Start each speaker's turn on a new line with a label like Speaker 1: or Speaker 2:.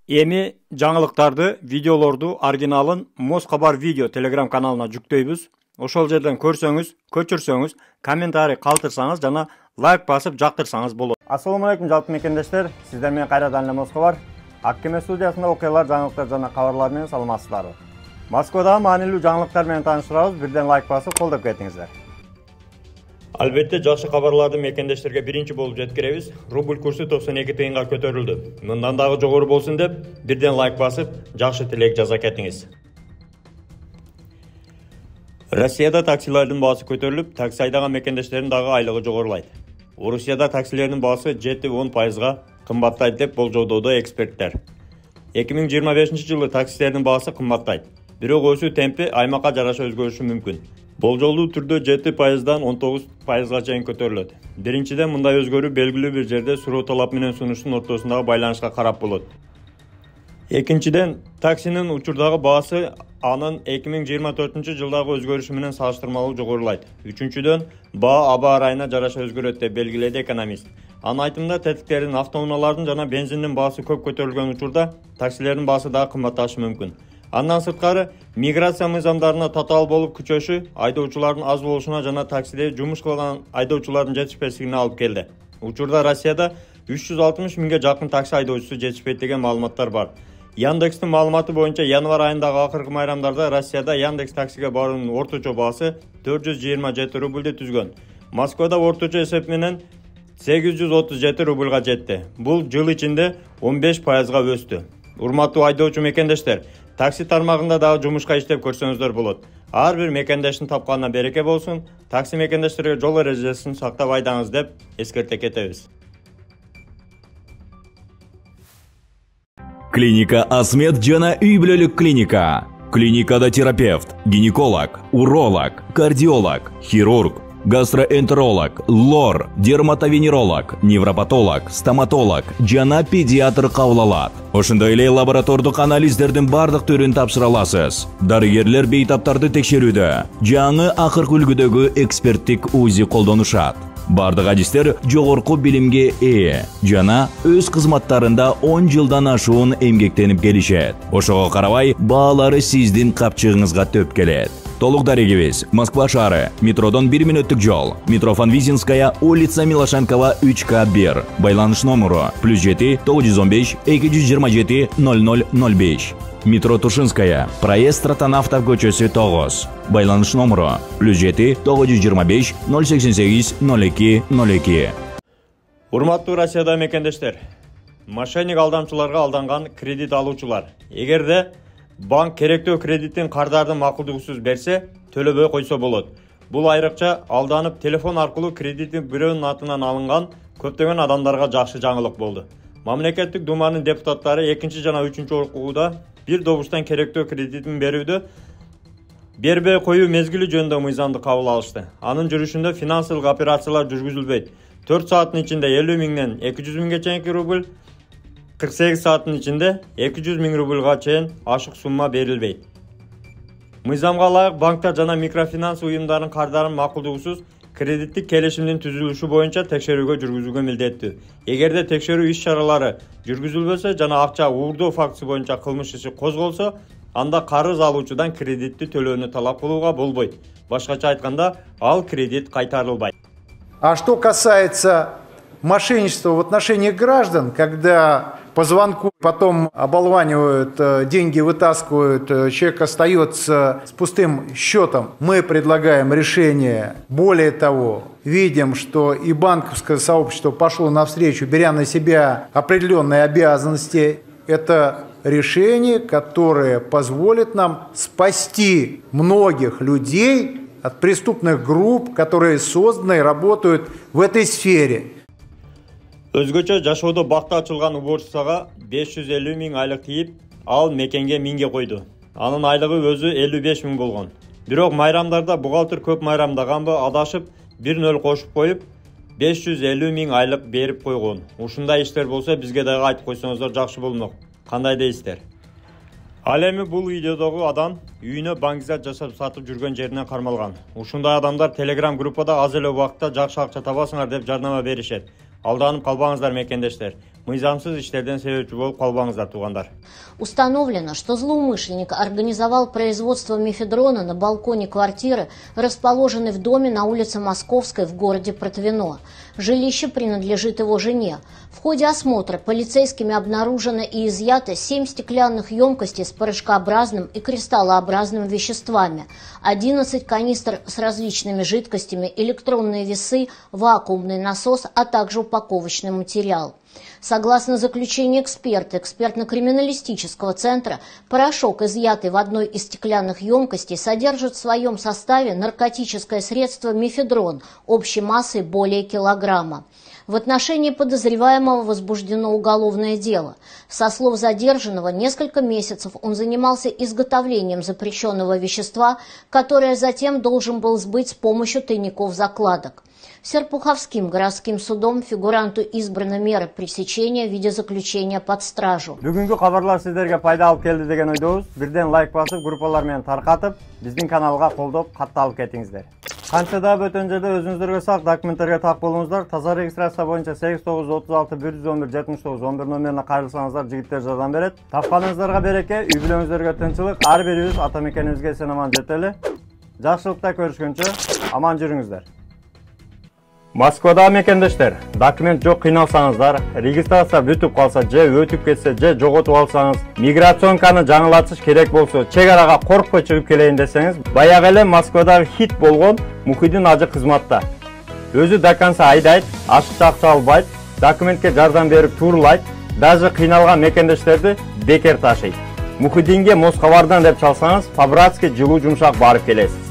Speaker 1: Эми жаңылыктарды, видеолорду оригиналын Москабар видео телеграм каналына жүктөйбүз. Ошол жерден көрсөңүз, көчүрсөңүз, комментарий калтырсаңыз жана лайк басып жактырсаңыз болот. Ассаламу алейкум жалпы мекендештер. Сиздер менен кайрадан эле Москабар. Аккеме студиясында окуялар, жаңылыктар жана кабарлар менен саламатсыздарбы. Москвадагы маанилүү жаңылыктар менен тааныштырабыз. Бирден лайк басып колдоп кетиңиздер. Албетте жакшы кабарларды мекендештерге биринчи болуп жеткиребиз. Рубль курсу 92 тыйынга көтөрүлдү. Мындан дагы жогору болсун деп бирден лайк басып, жакшы тилек жаза кетиңиз. Россияда таксилердин баасы көтөрүлүп, такси айдаган мекендештердин дагы айлыгы жогорулайт. Орусияда таксилердин баасы 7-10% кымбаттайт деп болжоодо эксперттер. 2025-жылы таксилердин баасы кымбаттайт. Бирок өсүү темпи аймакка жараша өзгөрүшү мүмкүн. Болжолдуу түрдө 7%дан 19%га чейин көтөрүлөт. Биринчиден, мындай өзгөрүү белгилүү бир жерде суроо талап менен сунуштун ортосундагы байланышка карап болот. Экинчиден, таксинин учурдагы баасы анын 2024-жылдагы өзгөрүшү менен салыштырмалуу жогорулайт. Үчүнчүдөн, баа аба ырайына жараша өзгөрөт деп белгиледи экономист. Анын айтымында, тетиктердин, автоунаалардын жана бензиндин баасы көп көтөрүлгөн учурда таксилердин баасы дагы кымбатташы мүмкүн. Андан сырткары, миграция мыйзамдарына татаал болуп күчөшү айдоочулардын аз болушуна жана таксиде жумуш кылган айдоочулардын жетишпестигине алып келди. Учурда Россияда 360 миңге жакын такси айдоочусу жетишпейт деген маалыматтар бар. Яндекстин маалыматы боюнча январь айындагы акыркы майрамдарда Россияда Яндекс таксиге баруунун орточо баасы 427 рубльди түзгөн. Москвада орточо эсеп менен 837 рубльга жетти. Бул жыл ичинде 15%га өстү. Урматтуу айдоочу мекендештер, такси тармагында дагы жумушка иштеп көрсөңүздөр болот. Ар бир мекендештин тапканына береке болсун. Такси мекендештерге жол эрежесин сактап айдаңыз деп эскерте кетебиз.
Speaker 2: Клиника Асмед жана үй бүлөлүк клиника. Клиникада терапевт, гинеколог, уролог, кардиолог, хирург, гастроэнтеролог, лор, дерматовенеролог, невропатолог, стоматолог жана педиатр кабыл алат. Ошондой эле лаборатордук анализдердин бардык түрүн тапшыра аласыз. Дарыгерлер бейтаптарды текшерүүдө, жаңы акыркы үлгүдөгү эксперттик УЗИ колдонушат. Бардык адистер жогорку билимге ээ жана өз кызматтарында 10 жылдан ашуун эмгектенип келишет. Ошого карабай, баалары сиздин капчыгыңызга төп келет. Толук дарегибиз: Москва шаары, метродон 1 мүнөттүк жол, метро Фанвизинская, улица Милошенкова 3К1. Байланыш номеру +7 915 227 0005. Метро Тушинская, проезд Стратонавтов көчөсү 9. Байланыш номеру +7 925 088 0202.
Speaker 1: Урматтуу Россияда мекендештер, мошенник алдамчыларга алданган кредит алуучулар. Эгерде банк керектөө кредиттин кардардын макулдугусуз берсе, төлөбөй койсо болот. Бул айрыкча алданып телефон аркылуу кредиттин бирөөнүн атынан алынган көптөгөн адамдарга жакшы жаңылык болду. Мамлекеттик думанын депутаттары 2 жана 3 окууда бир добуштан керектөө кредитин берүүдө бербей коюу мезгили жөнүндө мыйзамды кабыл алышты. Анын жүрүшүндө финансылык операциялар жүргүзүлбөйт. 4 сааттын ичинде 50 миңден 200 миңге чейинки рубль, 48 сааттын ичинде 200 миң рубльга чейин ашык сумма берилбейт. Мыйзамга ылайык банктар жана микрофинанс уюмдарынын кардарын макулдугусуз кредиттик келишимдин түзүлүшү боюнча текшерүүгө жүргүзүүгө милдеттүү. Эгерде текшерүү иш-чаралары жүргүзүлбөсө жана акча уурдоо фактысы боюнча кылмыш иши козголсо, анда карыз алуучудан кредитти төлөөнү талап кылууга болбойт. Башкача айтканда, ал кредит кайтарылбайт.
Speaker 3: А что касается мошенничества в отношении граждан, когда по звонку потом оболванивают, деньги вытаскивают, человек остается с пустым счетом, мы предлагаем решение. Более того, видим, что и банковское сообщество пошло навстречу, беря на себя определенные обязанности. Это решение, которое позволит нам спасти многих людей от преступных групп, которые созданы и работают в этой сфере.
Speaker 1: Өзгөчө жашоодо бакта ачылган уборчусага 550 миң айлык тийип, ал мекенге миңге койду. Анын айлыгы өзү 55 миң болгон. Бирок майрамдарда бухгалтер көп майрамдаганбы адашып 1-0 кошуп коюп 550 миң айлык берип койгон. Ушундай иштер болсо бизге дагы айтып койсоңуздар жакшы болмок. Кандай дейсиздер? Ал эми бул видеодогу адам үйүнө баңгизат жасап сатып жүргөн жеринен кармалган. Ушундай адамдар Telegram группада аз эле убакытта жакшы акча табасыңар деп жардама беришет. Алданып калбаңыздар мекендештер. Мыйзамсыз иштерден себепчи болуп калбаңыздар, туугандар.
Speaker 4: Установлено, что злоумышленник организовал производство мефедрона на балконе квартиры, расположенной в доме на улице Московской в городе Протвино. Жилище принадлежит его жене. В ходе осмотра полицейскими обнаружено и изъято 7 стеклянных емкостей с порошкообразным и кристаллообразными веществами, 11 канистр с различными жидкостями, электронные весы, вакуумный насос, а также упаковочный материал. Согласно заключению эксперта экспертно-криминалистического центра, порошок, изъятый в одной из стеклянных емкостей, содержит в своем составе наркотическое средство мефедрон общей массой более килограмма. В отношении подозреваемого возбуждено уголовное дело. Со слов задержанного, несколько месяцев он занимался изготовлением запрещенного вещества, которое затем должен был сбыть с помощью тайников-закладок. Серпуховским городским судом фигуранту избрана мера пресечения в виде заключения под стражу.
Speaker 1: Бүгүнкү кабарлар сиздерге пайда алып келди деген ойдобуз. Бирден лайк басып, группалар менен таркатып, биздин каналга колдоп, катталып кетиңиздер. Канча да бөтөн жерде өзүңүздөргө сак документтерге так болуңуздар. Таза регистрация боюнча 8936 111 79 11 номерине кайрылсаңыздар, жигиттер жардам берет. Тапканыңыздарга береке, үй бүлөңүздөргө тынчылык, ар бирибиз ата мекенибизге эсен аман жетели. Жакшылыкта көрүшкөнчө аман жүрүңүздөр. Москвада мекендештер, документ жок кыйналсаңыздар, регистрация бүтүп калса, же өтүп кетсе, же жоготуп алсаңыз, миграционканы жаңылатыш керек болсо, чек арага коркпой чыгып келейин десеңиз, баягы эле Москвадагы хит болгон Мухиддин ажы кызматта. Өзү до конца айдайт, ашыкча акча албайт, документке жардам берип турлайт, даже кыйналган мекендештерди бекер ташыйт. Мухиддинге Москвадан деп чалсаңыз, по-братски жылуу жумшак барып келесиз.